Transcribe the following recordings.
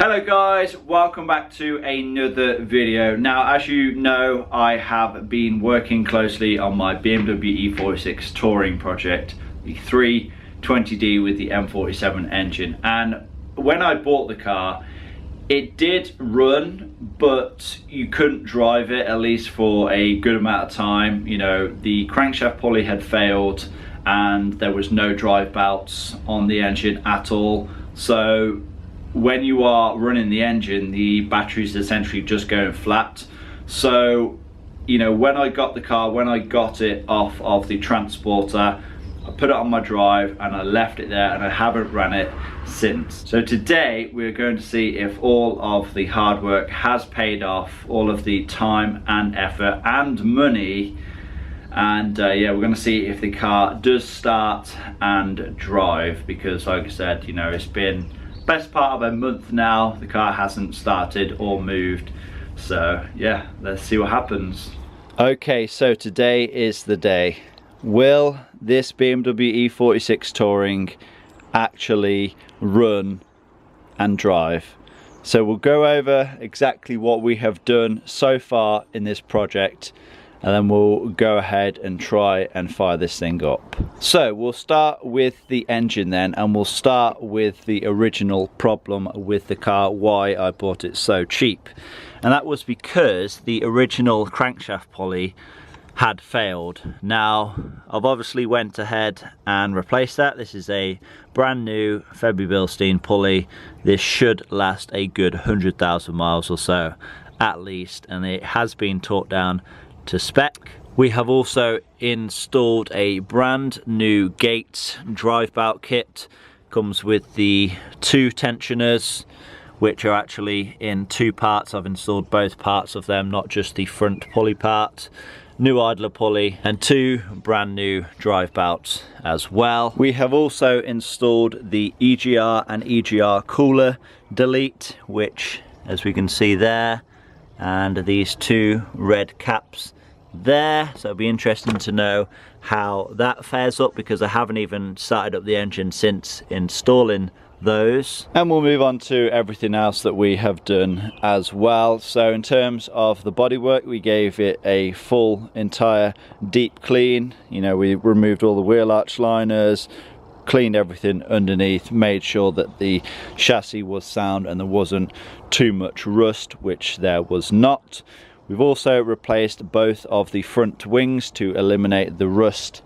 Hello guys, welcome back to another video. Now, as you know, I have been working closely on my BMW E46 touring project, the 320D with the M47 engine. And when I bought the car, it did run, but you couldn't drive it, at least for a good amount of time. You know, the crankshaft pulley had failed and there was no drive belts on the engine at all. So when you are running the engine, the battery's essentially just going flat. So, you know, when I got the car, when I got it off of the transporter, I put it on my drive and I left it there, and I haven't ran it since. So today we're going to see if all of the hard work has paid off, all of the time and effort and money. And yeah, we're going to see if the car does start and drive, because like I said, you know, it's been best part of a month now, the car hasn't started or moved. So yeah, let's see what happens. Okay, so today is the day. Will this BMW E46 Touring actually run and drive? So we'll go over exactly what we have done so far in this project, and then we'll go ahead and try and fire this thing up. So we'll start with the engine then, and we'll start with the original problem with the car, why I bought it so cheap. And that was because the original crankshaft pulley had failed. Now, I've obviously went ahead and replaced that. This is a brand new Febby Bilstein pulley. This should last a good 100,000 miles or so at least, and it has been torqued down to spec. We have also installed a brand new Gates drive belt kit. Comes with the two tensioners, which are actually in two parts. I've installed both parts of them, not just the front pulley part. New idler pulley and two brand new drive belts as well. We have also installed the EGR and EGR cooler delete, which, as we can see there, and these two red caps there. So it'll be interesting to know how that fares up, because I haven't even started up the engine since installing those. And we'll move on to everything else that we have done as well. So in terms of the bodywork, we gave it a full entire deep clean. You know, we removed all the wheel arch liners, cleaned everything underneath, made sure that the chassis was sound and there wasn't too much rust, which there was not. We've also replaced both of the front wings to eliminate the rust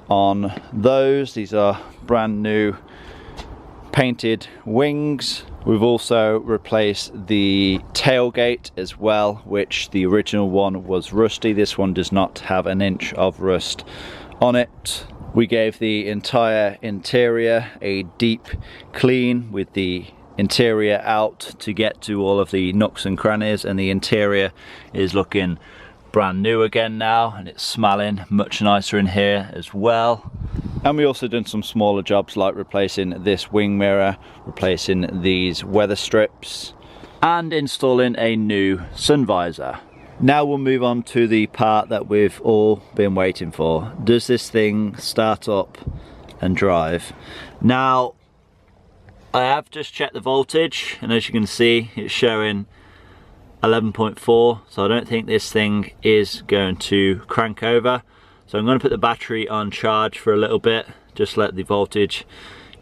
on those. These are brand new painted wings. We've also replaced the tailgate as well, which the original one was rusty. This one does not have an inch of rust on it. We gave the entire interior a deep clean with the interior out to get to all of the nooks and crannies, and the interior is looking brand new again now, and it's smelling much nicer in here as well. And we also done some smaller jobs, like replacing this wing mirror, replacing these weather strips, and installing a new sun visor. Now we'll move on to the part that we've all been waiting for. Does this thing start up and drive? Now, I have just checked the voltage, and as you can see, it's showing 11.4, so I don't think this thing is going to crank over. So I'm going to put the battery on charge for a little bit, just let the voltage,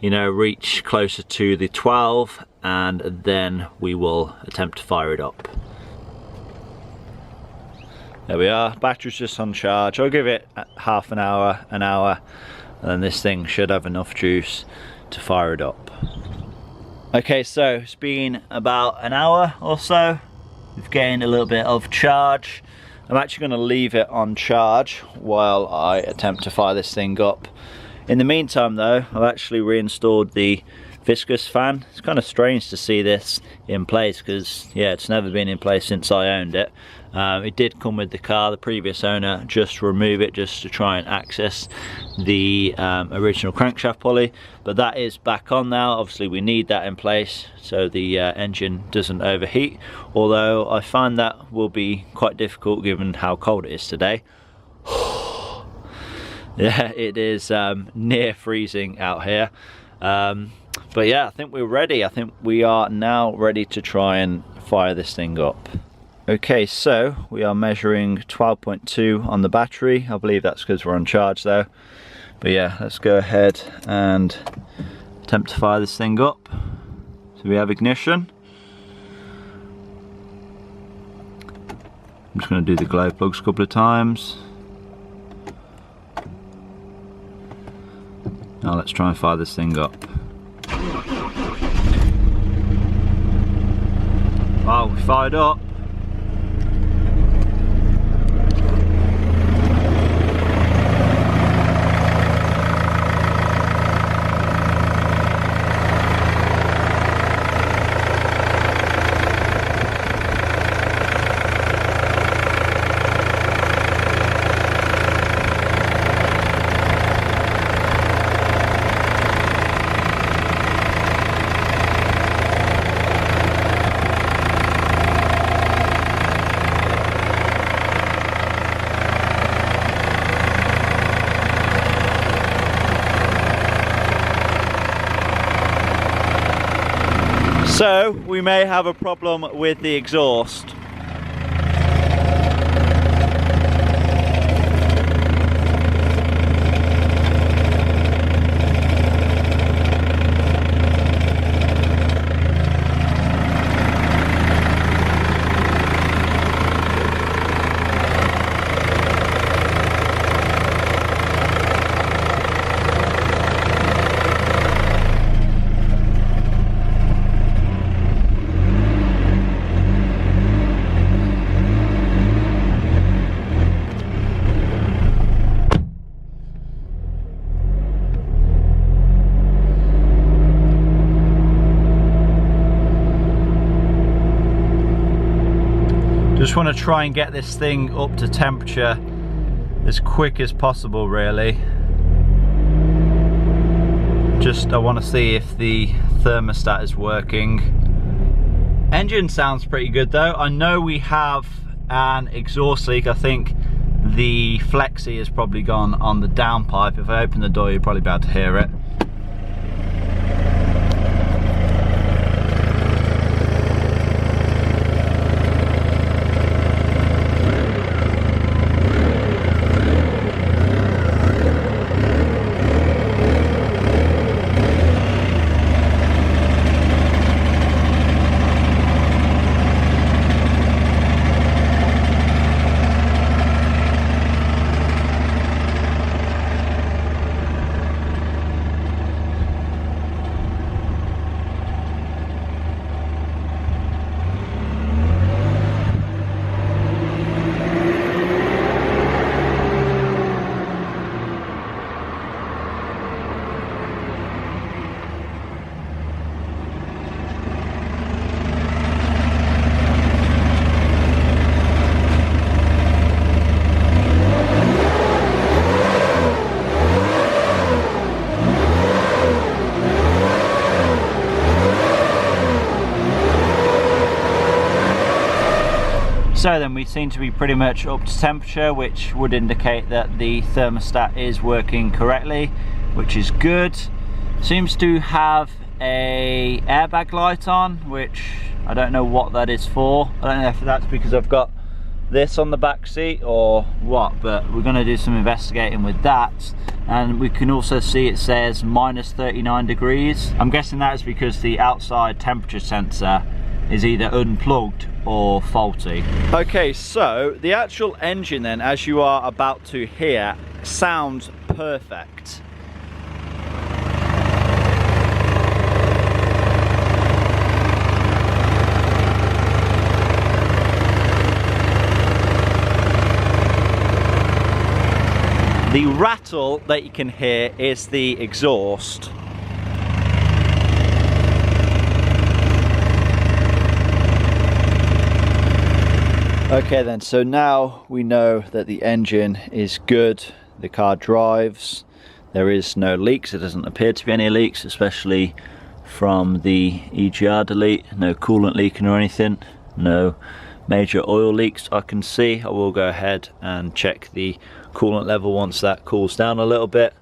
you know, reach closer to the 12, and then we will attempt to fire it up. There we are, battery's just on charge. I'll give it half an hour, and then this thing should have enough juice to fire it up. Okay, so it's been about an hour or so. We've gained a little bit of charge. I'm actually going to leave it on charge while I attempt to fire this thing up. In the meantime though, I've actually reinstalled the viscous fan. It's kind of strange to see this in place, because yeah, it's never been in place since I owned it. It did come with the car. The previous owner just removed it just to try and access the original crankshaft pulley, but that is back on now. Obviously we need that in place so the engine doesn't overheat, although I find that will be quite difficult given how cold it is today. Yeah, it is near freezing out here. But yeah, I think we're ready. I think we are now ready to try and fire this thing up. Okay, so we are measuring 12.2 on the battery. I believe that's because we're on charge though. But yeah, let's go ahead and attempt to fire this thing up. So we have ignition. I'm just going to do the glow plugs a couple of times. Now let's try and fire this thing up. Wow, we fired up. So we may have a problem with the exhaust. Just want to try and get this thing up to temperature as quick as possible, really. Just I want to see if the thermostat is working. Engine sounds pretty good though. I know we have an exhaust leak. I think the flexi has probably gone on the downpipe. If I open the door, you'll probably be able to hear it. So then we seem to be pretty much up to temperature, which would indicate that the thermostat is working correctly, which is good. Seems to have a airbag light on, which I don't know what that is for. I don't know if that's because I've got this on the back seat or what, but we're going to do some investigating with that. And we can also see it says minus 39 degrees. I'm guessing that is because the outside temperature sensor is either unplugged or faulty. Okay, so the actual engine then, as you are about to hear, sounds perfect. The rattle that you can hear is the exhaust. Okay then, so now we know that the engine is good, the car drives, there is no leaks, there doesn't appear to be any leaks, especially from the EGR delete, no coolant leaking or anything, no major oil leaks I can see. I will go ahead and check the coolant level once that cools down a little bit,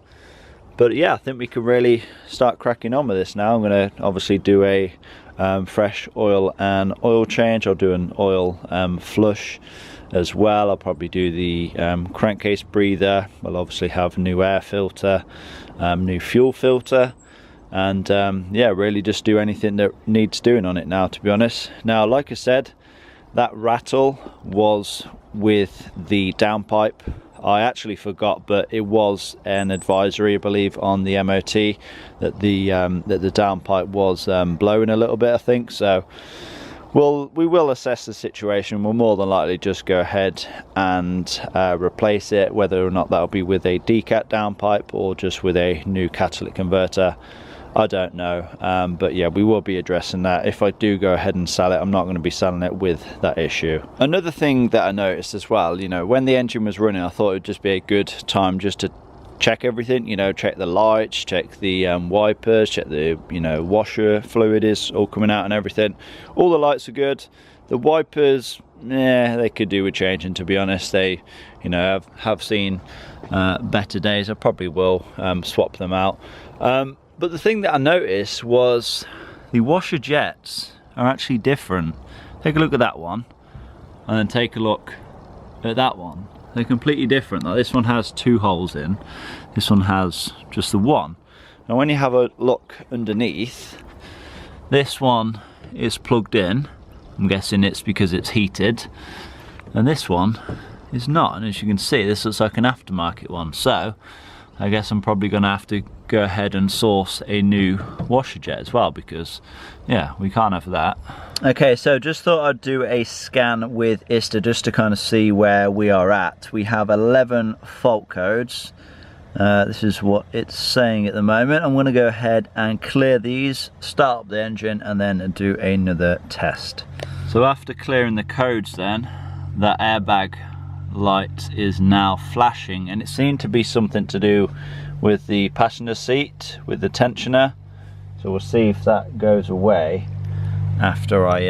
But yeah, I think we can really start cracking on with this now. I'm going to obviously do a fresh oil and oil change. I'll do an oil flush as well. I'll probably do the crankcase breather. We'll obviously have new air filter, new fuel filter, and yeah, really just do anything that needs doing on it now, to be honest. Now, like I said, that rattle was with the downpipe. I actually forgot, but it was an advisory, I believe, on the MOT that the downpipe was blowing a little bit, I think. So we will assess the situation. We'll more than likely just go ahead and replace it, whether or not that'll be with a decat downpipe or just with a new catalytic converter. I don't know, but yeah, we will be addressing that. If I do go ahead and sell it, I'm not going to be selling it with that issue. Another thing that I noticed as well, you know, when the engine was running, I thought it would just be a good time just to check everything, you know, check the lights, check the wipers, check the, you know, washer fluid is all coming out and everything. All the lights are good. The wipers, yeah, they could do with changing, to be honest. They, you know, have seen better days. I probably will swap them out. But the thing that I noticed was the washer jets are actually different. Take a look at that one, and then take a look at that one. They're completely different. Like, this one has 2 holes in, this one has just the one. Now when you have a look underneath, this one is plugged in. I'm guessing it's because it's heated, and this one is not. And as you can see, this looks like an aftermarket one. So I guess I'm probably going to have to go ahead and source a new washer jet as well, because yeah, we can't have that. Okay, so just thought I'd do a scan with ISTA just to kind of see where we are at. We have 11 fault codes. This is what it's saying at the moment. I'm going to go ahead and clear these, start up the engine, and then do another test. So after clearing the codes then, that airbag light is now flashing, and it seemed to be something to do with the passenger seat, with the tensioner. So we'll see if that goes away after I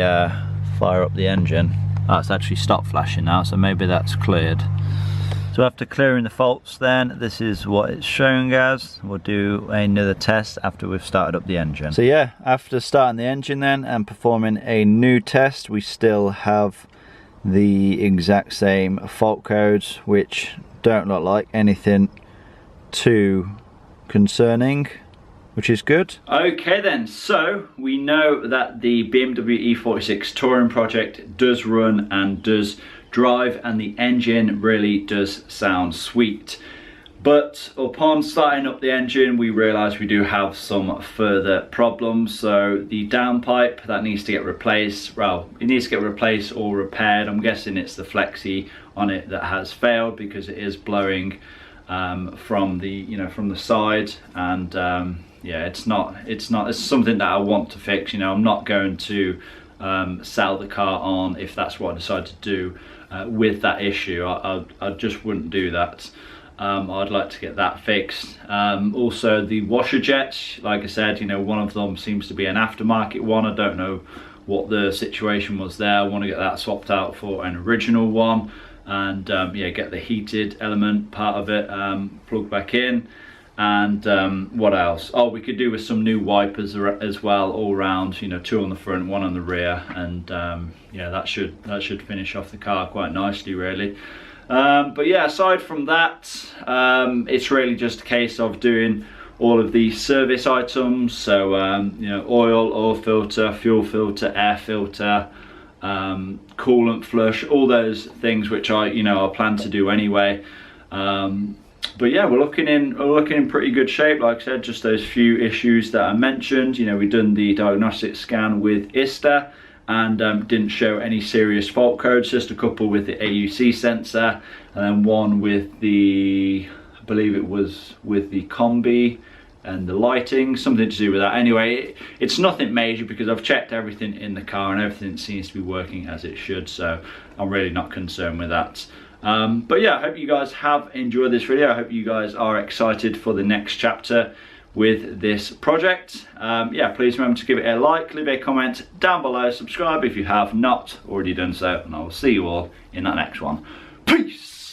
fire up the engine. Oh, it's actually stopped flashing now, so maybe that's cleared. So after clearing the faults then, this is what it's showing as. We'll do another test after we've started up the engine. So yeah, after starting the engine then and performing a new test, we still have the exact same fault codes, which don't look like anything too concerning, which is good. Okay then, so we know that the BMW E46 touring project does run and does drive, and the engine really does sound sweet. But upon starting up the engine, we realised we do have some further problems. So the downpipe, that needs to get replaced. Well, it needs to get replaced or repaired. I'm guessing it's the flexi on it that has failed, because it is blowing from the, you know, from the side. And yeah, it's something that I want to fix. You know, I'm not going to sell the car on if that's what I decide to do with that issue. I just wouldn't do that. I'd like to get that fixed. Also the washer jets, like I said, you know, one of them seems to be an aftermarket one. I don't know what the situation was there. I want to get that swapped out for an original one, and yeah, get the heated element part of it plugged back in. And what else? Oh, we could do with some new wipers as well, all round, you know, 2 on the front, 1 on the rear, and yeah, that should finish off the car quite nicely, really. But yeah, aside from that, it's really just a case of doing all of the service items. So you know, oil filter, fuel filter, air filter, coolant flush, all those things which I plan to do anyway. But yeah, we're looking in pretty good shape. Like I said, just those few issues that I mentioned. You know, we've done the diagnostic scan with ISTA, and didn't show any serious fault codes, just a couple with the AUC sensor, and then one with the, I believe it was with the combi and the lighting, something to do with that. Anyway, it's nothing major, because I've checked everything in the car and everything seems to be working as it should, so I'm really not concerned with that. But yeah, I hope you guys have enjoyed this video. I hope you guys are excited for the next chapter with this project. Yeah, please remember to give it a like, leave a comment down below, subscribe if you have not already done so, and I will see you all in that next one. Peace!